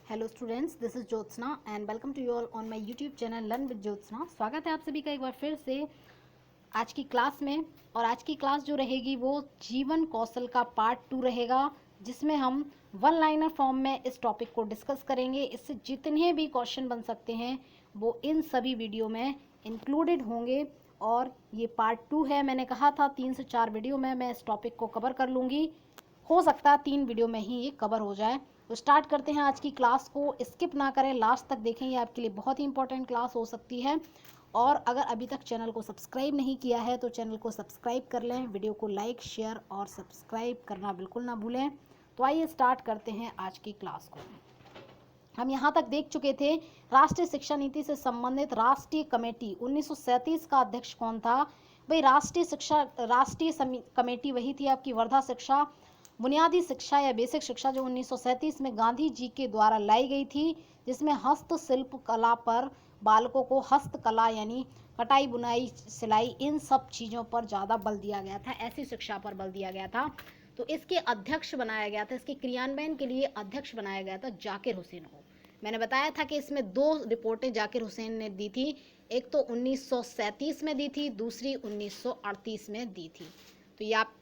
Hello students, this is Jyotsna and welcome to you all on my YouTube channel learn with Jyotsna. स्वागत है आप सभी का एक बार फिर से आज की क्लास में। और आज की क्लास जो रहेगी वो जीवन कौशल का पार्ट 2 रहेगा, जिसमें हम वन लाइनर फॉर्म में इस टॉपिक को डिस्कस करेंगे। इससे जितने भी क्वेश्चन बन सकते हैं वो इन सभी वीडियो में इंक्लूडेड होंगे। और ये पार्ट 2 है, मैंने कहा था 3 से 4 वीडियो में मैं इस टॉपिक को कवर कर लूँगी। हो सकता है 3 वीडियो में ही ये कवर हो जाए। तो स्टार्ट करते हैं आज की क्लास को। स्किप ना करें, लास्ट तक देखें, ये आपके लिए बहुत ही इंपॉर्टेंट क्लास हो सकती है। और अगर अभी तक चैनल को सब्सक्राइब नहीं किया है तो चैनल को सब्सक्राइब कर लें, वीडियो को लाइक शेयर और सब्सक्राइब करना बिल्कुल ना भूलें। तो आइए स्टार्ट करते हैं आज की क्लास को। हम यहाँ तक देख चुके थे राष्ट्रीय शिक्षा नीति से संबंधित राष्ट्रीय कमेटी 1937 का अध्यक्ष कौन था। भाई राष्ट्रीय कमेटी वही थी आपकी वर्धा शिक्षा बुनियादी शिक्षा या बेसिक शिक्षा, जो 1937 में गांधी जी के द्वारा लाई गई थी, जिसमें हस्तशिल्प कला पर बालकों को हस्तकला यानी कटाई बुनाई सिलाई इन सब चीज़ों पर ज़्यादा बल दिया गया था, ऐसी शिक्षा पर बल दिया गया था। तो इसके अध्यक्ष बनाया गया था, इसके क्रियान्वयन के लिए अध्यक्ष बनाया गया था जाकिर हुसैन को। मैंने बताया था कि इसमें 2 रिपोर्टें जाकिर हुसैन ने दी थी, एक तो 1937 में दी थी, दूसरी 1938 में दी थी। तो ये आप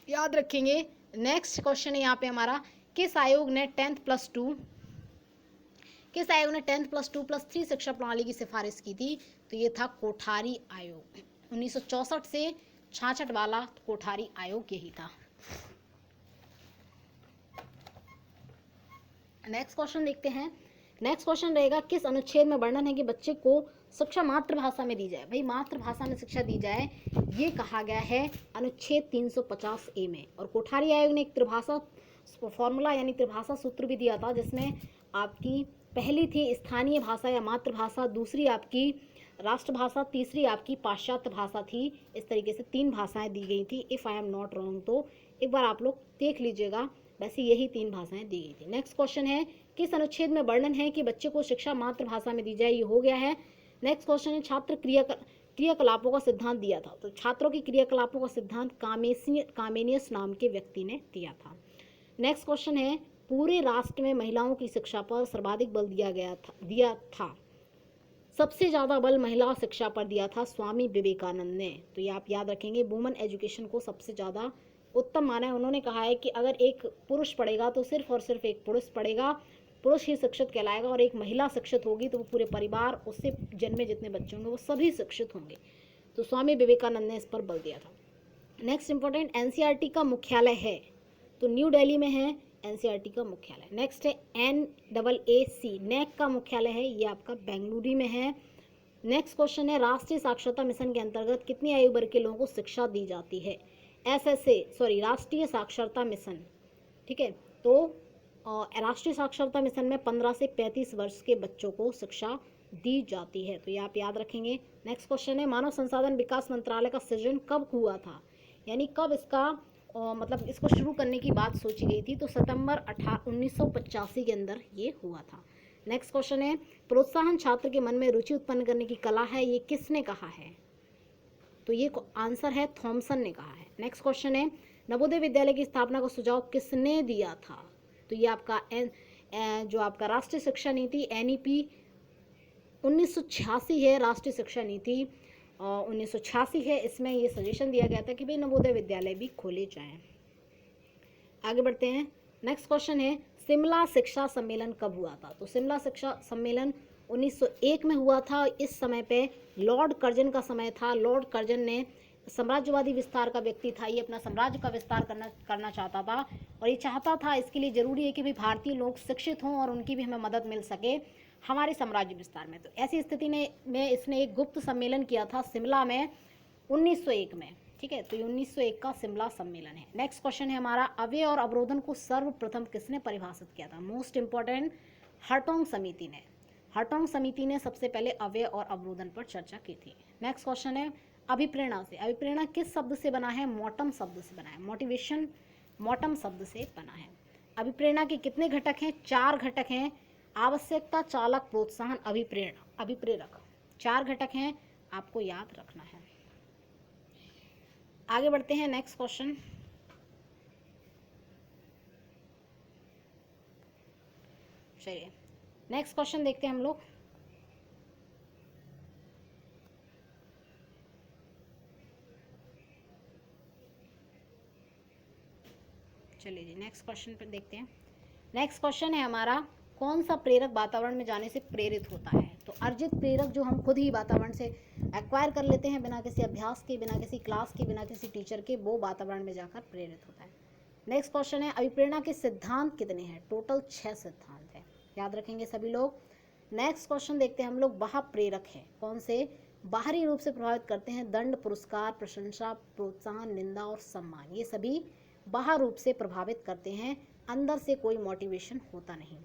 याद रखेंगे। नेक्स्ट क्वेश्चन है यहाँ पे हमारा, किस आयोग ने 10+2+3 शिक्षा प्रणाली की सिफारिश की थी। तो ये था कोठारी आयोग। 1964 से 66 वाला कोठारी आयोग यही था। नेक्स्ट क्वेश्चन देखते हैं। नेक्स्ट क्वेश्चन रहेगा, किस अनुच्छेद में वर्णन है कि बच्चे को शिक्षा मातृभाषा में दी जाए। भाई मातृभाषा में शिक्षा दी जाए ये कहा गया है अनुच्छेद 350A में। और कोठारी आयोग ने एक त्रिभाषा फॉर्मूला यानी त्रिभाषा सूत्र भी दिया था, जिसमें आपकी पहली थी स्थानीय भाषा या मातृभाषा, दूसरी आपकी राष्ट्रभाषा, तीसरी आपकी पाश्चात्य भाषा थी। इस तरीके से 3 भाषाएं दी गई थी, if I am not wrong. तो एक बार आप लोग देख लीजिएगा, वैसे यही 3 भाषाएं दी गई थी। नेक्स्ट क्वेश्चन है, किस अनुच्छेद में वर्णन है कि बच्चे को शिक्षा मातृभाषा में दी जाए। ये हो गया है। नेक्स्ट क्वेश्चन है, छात्र क्रियाकलापों का सिद्धांत दिया था। तो छात्रों की क्रियाकलापों का सिद्धांत कामेनियस नाम के व्यक्ति ने दिया था। नेक्स्ट क्वेश्चन है, पूरे राष्ट्र में महिलाओं की शिक्षा पर सर्वाधिक बल दिया था। सबसे ज़्यादा बल महिला शिक्षा पर दिया था स्वामी विवेकानंद ने। तो ये आप याद रखेंगे, वुमेन एजुकेशन को सबसे ज़्यादा उत्तम माना है। उन्होंने कहा है कि अगर एक पुरुष पढ़ेगा तो सिर्फ और सिर्फ एक पुरुष पढ़ेगा, पुरुष ही शिक्षित कहलाएगा, और एक महिला शिक्षित होगी तो वो पूरे परिवार, उससे जन्मे जितने बच्चे होंगे वो सभी शिक्षित होंगे। तो स्वामी विवेकानंद ने इस पर बल दिया था। नेक्स्ट इंपॉर्टेंट, एनसीईआरटी का मुख्यालय है। तो न्यू दिल्ली में है एनसीईआरटी का मुख्यालय। नेक्स्ट है NAAC, नैक का मुख्यालय है, ये आपका बेंगलुरु में है। नेक्स्ट क्वेश्चन है, राष्ट्रीय साक्षरता मिशन के अंतर्गत कितनी आयु वर्ग के लोगों को शिक्षा दी जाती है। राष्ट्रीय साक्षरता मिशन, ठीक है। तो राष्ट्रीय साक्षरता मिशन में 15 से 35 वर्ष के बच्चों को शिक्षा दी जाती है। तो ये आप याद रखेंगे। नेक्स्ट क्वेश्चन है, मानव संसाधन विकास मंत्रालय का सृजन कब हुआ था, यानी कब इसका मतलब इसको शुरू करने की बात सोची गई थी। तो सितंबर 1985 के अंदर ये हुआ था। नेक्स्ट क्वेश्चन है, प्रोत्साहन छात्र के मन में रुचि उत्पन्न करने की कला है, ये किसने कहा है। तो ये आंसर है थॉमसन ने कहा है। नेक्स्ट क्वेश्चन है, नवोदय विद्यालय की स्थापना का सुझाव किसने दिया था। तो ये आपका जो आपका राष्ट्रीय शिक्षा नीति NEP 1986 है, राष्ट्रीय शिक्षा नीति 1986 है। इसमें ये सजेशन दिया गया था कि भाई नवोदय विद्यालय भी खोले जाएं। आगे बढ़ते हैं। नेक्स्ट क्वेश्चन है, शिमला शिक्षा सम्मेलन कब हुआ था। तो शिमला शिक्षा सम्मेलन 1901 में हुआ था। इस समय पे लॉर्ड कर्जन का समय था। लॉर्ड कर्जन ने साम्राज्यवादी विस्तार का व्यक्ति था, ये अपना साम्राज्य का विस्तार करना चाहता था। और ये चाहता था, इसके लिए ज़रूरी है कि भाई भारतीय लोग शिक्षित हों और उनकी भी हमें मदद मिल सके हमारे साम्राज्य विस्तार में। तो ऐसी स्थिति में इसने एक गुप्त सम्मेलन किया था शिमला में 1901 में, ठीक है। तो ये 1901 का शिमला सम्मेलन है। नेक्स्ट क्वेश्चन है हमारा, अव्यय और अवरोधन को सर्वप्रथम किसने परिभाषित किया था। मोस्ट इंपॉर्टेंट, हर्टोग समिति ने। हर्टोग समिति ने सबसे पहले अव्यय और अवरोधन पर चर्चा की थी। नेक्स्ट क्वेश्चन है, अभिप्रेरणा से। अभिप्रेरणा किस शब्द से बना है। मॉटम शब्द से बना है। मोटिवेशन मॉटम शब्द से बना है। अभिप्रेरणा के कितने घटक हैं। 4 घटक हैं। आवश्यकता, चालक, प्रोत्साहन, अभिप्रेरक। 4 घटक हैं, आपको याद रखना है। आगे बढ़ते हैं। नेक्स्ट क्वेश्चन, चलिए नेक्स्ट क्वेश्चन देखते हैं हम लोग। चलिए जी नेक्स्ट क्वेश्चन पर देखते हैं। नेक्स्ट क्वेश्चन है हमारा, कौन सा प्रेरक वातावरण में जाने से प्रेरित होता है? तो अर्जित प्रेरक जो हम खुद ही वातावरण से एक्वायर कर लेते हैं बिना किसी अभ्यास के, बिना किसी क्लास के, बिना किसी टीचर के, वो वातावरण में जाकर प्रेरित होता है। नेक्स्ट क्वेश्चन है, अभिप्रेरणा के सिद्धांत कितने हैं? टोटल 6 सिद्धांत हैं, याद रखेंगे सभी लोग। नेक्स्ट क्वेश्चन देखते हैं हम लोग, बाह्य प्रेरक है कौन से? बाहरी रूप से प्रभावित करते हैं, दंड, पुरस्कार, प्रशंसा, प्रोत्साहन, निंदा और सम्मान, ये सभी बाह्य रूप से प्रभावित करते हैं, अंदर से कोई मोटिवेशन होता नहीं।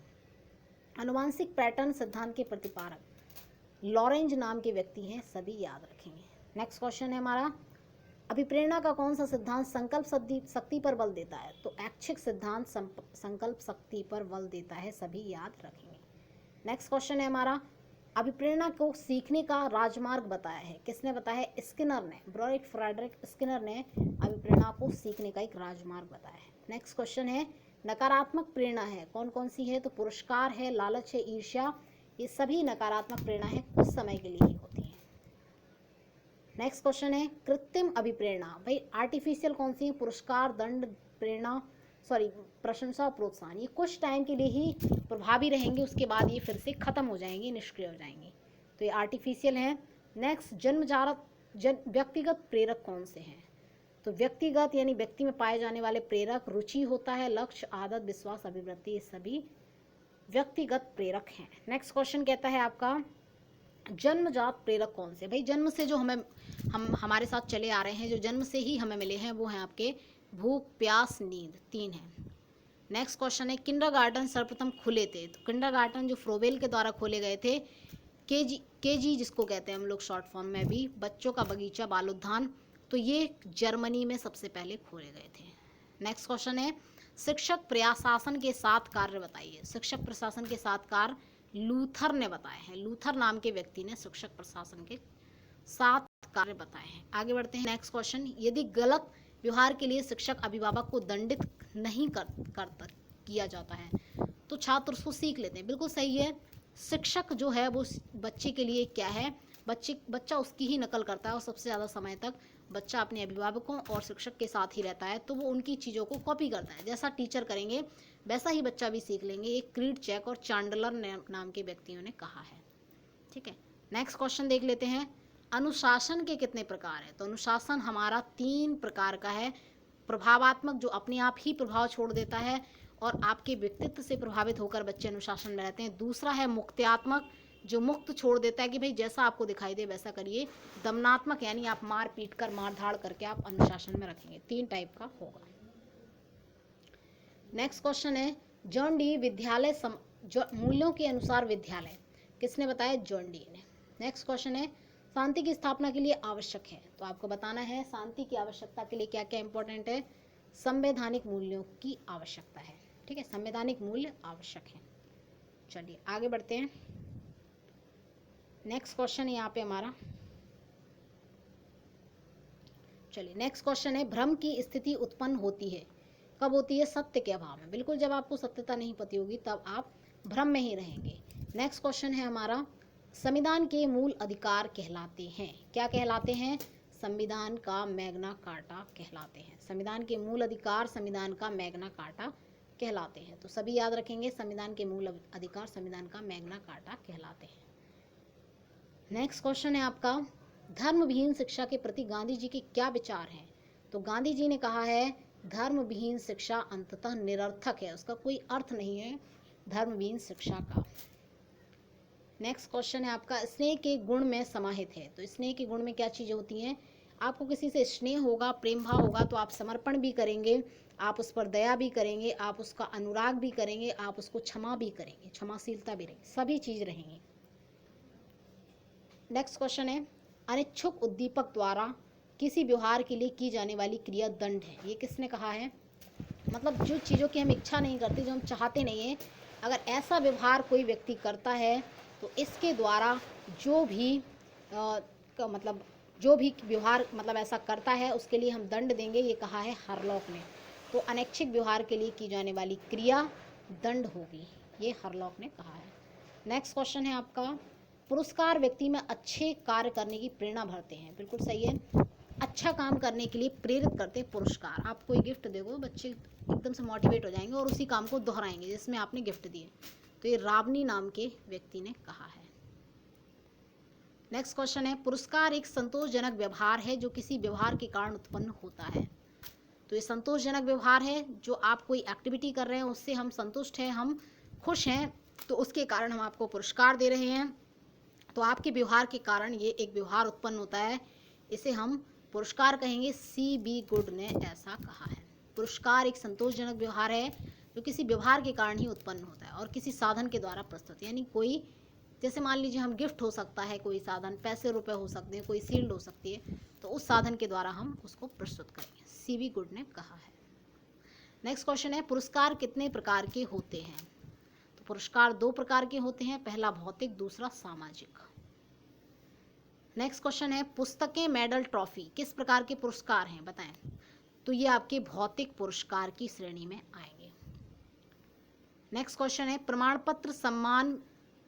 अनुवांशिक पैटर्न सिद्धांत के प्रतिपादक लॉरेंज नाम के व्यक्ति हैं, सभी याद रखेंगे। नेक्स्ट क्वेश्चन है हमारा, अभिप्रेरणा का कौन सा सिद्धांत संकल्प शक्ति पर बल देता है? तो ऐच्छिक सिद्धांत संकल्प शक्ति पर बल देता है, सभी याद रखेंगे। नेक्स्ट क्वेश्चन है हमारा, अभिप्रेरणा को सीखने का राजमार्ग बताया है, किसने बताया है? स्किनर ने, ब्रूट फ्रेडरिक स्किनर ने अभिप्रेरणा को सीखने का एक राजमार्ग बताया है। नेक्स्ट क्वेश्चन है, नकारात्मक प्रेरणा है कौन कौन सी है? तो पुरस्कार है, लालच है, ईर्ष्या, ये सभी नकारात्मक प्रेरणा है, कुछ समय के लिए ही होती है। नेक्स्ट क्वेश्चन है, कृत्रिम अभिप्रेरणा, भाई आर्टिफिशियल कौन सी है? पुरस्कार, दंड, प्रेरणा, प्रशंसा, प्रोत्साहन, ये कुछ टाइम के लिए ही प्रभावी रहेंगे, उसके बाद ये फिर से खत्म हो जाएंगी, निष्क्रिय हो जाएंगी, तो ये आर्टिफिशियल है। नेक्स्ट, व्यक्तिगत प्रेरक कौन से हैं? तो व्यक्तिगत यानी व्यक्ति में पाए जाने वाले प्रेरक, रुचि होता है, लक्ष्य, आदत, विश्वास, अभिवृत्ति, ये सभी व्यक्तिगत प्रेरक हैं। नेक्स्ट क्वेश्चन कहता है आपका, जन्मजात प्रेरक कौन से? भाई जन्म से जो हमारे साथ चले आ रहे हैं, जो जन्म से ही हमें मिले हैं, वो हैं आपके भूख, प्यास, नींद, 3 हैं। नेक्स्ट क्वेश्चन है, किंडरगार्टन सर्वप्रथम खुले थे? तो किंडरगार्टन जो फ्रोबेल के द्वारा खोले गए थे, केजी जिसको कहते हैं हम लोग शॉर्ट फॉर्म में भी, बच्चों का बगीचा, बाल उद्यान, तो ये जर्मनी में सबसे पहले खोले गए थे। नेक्स्ट क्वेश्चन है, शिक्षक प्रशासन के साथ कार्य बताइए? शिक्षक प्रशासन के साथ कार्य लूथर ने बताए हैं, लूथर नाम के व्यक्ति ने शिक्षक प्रशासन के साथ कार्य बताए हैं। आगे बढ़ते हैं। नेक्स्ट क्वेश्चन, यदि गलत व्यवहार के लिए शिक्षक अभिभावक को दंडित नहीं किया जाता है तो छात्र उसको सीख लेते हैं, बिल्कुल सही है। शिक्षक जो है वो बच्चे के लिए क्या है? बच्चा उसकी ही नकल करता है और सबसे ज़्यादा समय तक बच्चा अपने अभिभावकों और शिक्षक के साथ ही रहता है, तो वो उनकी चीज़ों को कॉपी करता है, जैसा टीचर करेंगे वैसा ही बच्चा भी सीख लेंगे, ये क्रीडचैक और चांडलर नाम के व्यक्तियों ने कहा है। ठीक है, नेक्स्ट क्वेश्चन देख लेते हैं, अनुशासन के कितने प्रकार हैं? तो अनुशासन हमारा 3 प्रकार का है, प्रभावात्मक जो अपने आप ही प्रभाव छोड़ देता है और आपके व्यक्तित्व से प्रभावित होकर बच्चे अनुशासन में रहते हैं। दूसरा है मुक्त्यात्मक, जो मुक्त छोड़ देता है कि भाई जैसा आपको दिखाई दे वैसा करिए। दमनात्मक यानी आप मार पीट कर, मार धाड़ करके आप अनुशासन में रखेंगे। 3 टाइप का होगा। नेक्स्ट क्वेश्चन है, जॉन डी विद्यालय मूल्यों के अनुसार विद्यालय, किसने बताया? जॉन डी ने। नेक्स्ट क्वेश्चन है, शांति की स्थापना के लिए आवश्यक है, तो आपको बताना है शांति की आवश्यकता के लिए क्या क्या इंपॉर्टेंट है? संवैधानिक मूल्यों की आवश्यकता है। ठीक है, संवैधानिक मूल्य आवश्यक है। चलिए आगे बढ़ते हैं। नेक्स्ट क्वेश्चन है यहाँ पे हमारा, चलिए नेक्स्ट क्वेश्चन है, भ्रम की स्थिति उत्पन्न होती है, कब होती है? सत्य के अभाव में। बिल्कुल, जब आपको सत्यता नहीं पता होगी तब आप भ्रम में ही रहेंगे। नेक्स्ट क्वेश्चन है हमारा, संविधान के मूल अधिकार कहलाते हैं, क्या कहलाते हैं? संविधान का मैग्ना कार्टा कहलाते हैं। संविधान के मूल अधिकार संविधान का मैग्ना कार्टा कहलाते हैं, तो सभी याद रखेंगे, संविधान के मूल अधिकार संविधान का मैग्ना कार्टा कहलाते हैं। नेक्स्ट क्वेश्चन है आपका, धर्मविहीन शिक्षा के प्रति गांधी जी के क्या विचार हैं? तो गांधी जी ने कहा है धर्मविहीन शिक्षा अंततः निरर्थक है, उसका कोई अर्थ नहीं है धर्मविहीन शिक्षा का। नेक्स्ट क्वेश्चन है आपका, स्नेह के गुण में समाहित है, तो स्नेह के गुण में क्या चीज़ें होती हैं? आपको किसी से स्नेह होगा, प्रेम भाव होगा तो आप समर्पण भी करेंगे, आप उस पर दया भी करेंगे, आप उसका अनुराग भी करेंगे, आप उसको क्षमा भी करेंगे, क्षमाशीलता भी रहेगी, सभी चीज़ रहेंगी। नेक्स्ट क्वेश्चन है, अनिच्छुक उद्दीपक द्वारा किसी व्यवहार के लिए की जाने वाली क्रिया दंड है, ये किसने कहा है? मतलब जो चीज़ों की हम इच्छा नहीं करते, जो हम चाहते नहीं हैं, अगर ऐसा व्यवहार कोई व्यक्ति करता है तो इसके द्वारा जो भी व्यवहार ऐसा करता है उसके लिए हम दंड देंगे, ये कहा है हरलॉक ने। तो अनैच्छिक व्यवहार के लिए की जाने वाली क्रिया दंड होगी, ये हरलॉक ने कहा है। नेक्स्ट क्वेश्चन है आपका, पुरस्कार व्यक्ति में अच्छे कार्य करने की प्रेरणा भरते हैं। बिल्कुल सही है, अच्छा काम करने के लिए प्रेरित करते हैं पुरस्कार। आप कोई गिफ्ट देखो, बच्चे एकदम से मोटिवेट हो जाएंगे और उसी काम को दोहराएंगे जिसमें आपने गिफ्ट दिए। तो ये रावनी नाम के व्यक्ति ने कहा है। नेक्स्ट क्वेश्चन है, पुरस्कार एक संतोषजनक व्यवहार है जो किसी व्यवहार के कारण उत्पन्न होता है। तो ये संतोषजनक व्यवहार है, जो आप कोई एक्टिविटी कर रहे हैं उससे हम संतुष्ट हैं, हम खुश हैं, तो उसके कारण हम आपको पुरस्कार दे रहे हैं। तो आपके व्यवहार के कारण ये एक व्यवहार उत्पन्न होता है, इसे हम पुरस्कार कहेंगे। सी बी गुड ने ऐसा कहा है। पुरस्कार एक संतोषजनक व्यवहार है जो किसी व्यवहार के कारण ही उत्पन्न होता है और किसी साधन के द्वारा प्रस्तुत, यानी कोई, जैसे मान लीजिए हम गिफ्ट हो सकता है, कोई साधन, पैसे रुपए हो सकते हैं, कोई शील्ड हो सकती है, तो उस साधन के द्वारा हम उसको प्रस्तुत करेंगे। सी बी गुड ने कहा है। नेक्स्ट क्वेश्चन है, पुरस्कार कितने प्रकार के होते हैं। तो पुरस्कार 2 प्रकार के होते हैं, पहला भौतिक, दूसरा सामाजिक। नेक्स्ट क्वेश्चन है, पुस्तकें, मेडल, ट्रॉफी किस प्रकार के पुरस्कार हैं, बताएं। तो ये आपके भौतिक पुरस्कार की श्रेणी में आएंगे। नेक्स्ट क्वेश्चन है, प्रमाण पत्र, सम्मान,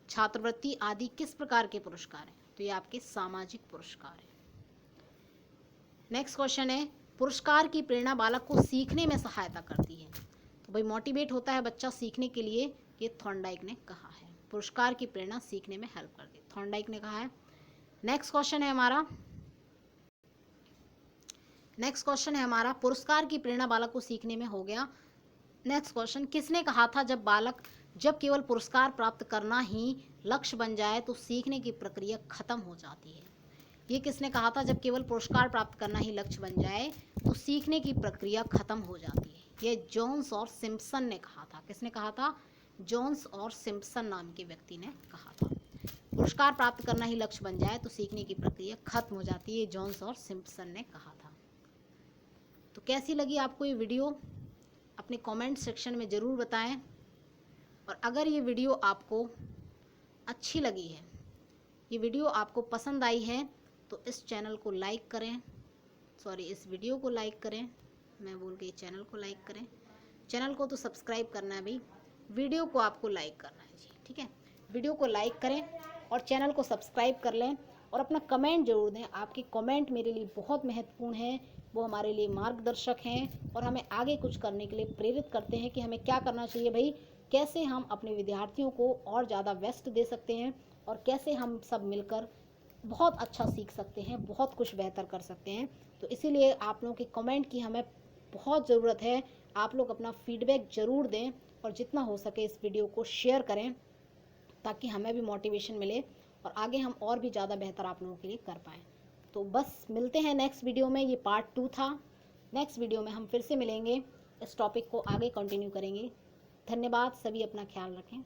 छात्रवृत्ति आदि किस प्रकार के पुरस्कार हैं। तो ये आपके सामाजिक पुरस्कार हैं। नेक्स्ट क्वेश्चन है, पुरस्कार की प्रेरणा बालक को सीखने में सहायता करती है। तो भाई मोटिवेट होता है बच्चा सीखने के लिए, ये थॉर्नडाइक ने कहा है। पुरस्कार की प्रेरणा सीखने में हेल्प करती है, थॉर्नडाइक ने कहा है। नेक्स्ट क्वेश्चन है हमारा, पुरस्कार की प्रेरणा बालक को सीखने में हो गया। नेक्स्ट क्वेश्चन, किसने कहा था जब केवल पुरस्कार प्राप्त करना ही लक्ष्य बन जाए तो सीखने की प्रक्रिया खत्म हो जाती है। ये किसने कहा था, जब केवल पुरस्कार प्राप्त करना ही लक्ष्य बन जाए तो सीखने की प्रक्रिया खत्म हो जाती है। ये जोन्स और सिम्पसन ने कहा था। किसने कहा था, जोन्स और सिम्पसन नाम के व्यक्ति ने कहा था। पुरस्कार प्राप्त करना ही लक्ष्य बन जाए तो सीखने की प्रक्रिया खत्म हो जाती है, जोन्स और सिम्पसन ने कहा था। तो कैसी लगी आपको ये वीडियो, अपने कमेंट सेक्शन में ज़रूर बताएं। और अगर ये वीडियो आपको अच्छी लगी है, ये वीडियो आपको पसंद आई है, तो इस चैनल को लाइक करें, इस वीडियो को लाइक करें, मैं भूल गई, चैनल को लाइक करें। चैनल को तो सब्सक्राइब करना है भाई, वीडियो को आपको लाइक करना है जी, ठीक है। वीडियो को लाइक करें और चैनल को सब्सक्राइब कर लें और अपना कमेंट जरूर दें। आपके कमेंट मेरे लिए बहुत महत्वपूर्ण हैं, वो हमारे लिए मार्गदर्शक हैं और हमें आगे कुछ करने के लिए प्रेरित करते हैं कि हमें क्या करना चाहिए भाई, कैसे हम अपने विद्यार्थियों को और ज़्यादा व्यस्त दे सकते हैं और कैसे हम सब मिलकर बहुत अच्छा सीख सकते हैं, बहुत कुछ बेहतर कर सकते हैं। तो इसीलिए आप लोगों के कमेंट की हमें बहुत ज़रूरत है। आप लोग अपना फीडबैक ज़रूर दें और जितना हो सके इस वीडियो को शेयर करें ताकि हमें भी मोटिवेशन मिले और आगे हम और भी ज़्यादा बेहतर आप लोगों के लिए कर पाएँ। तो बस मिलते हैं नेक्स्ट वीडियो में। ये पार्ट 2 था। नेक्स्ट वीडियो में हम फिर से मिलेंगे, इस टॉपिक को आगे कंटिन्यू करेंगे। धन्यवाद, सभी अपना ख्याल रखें।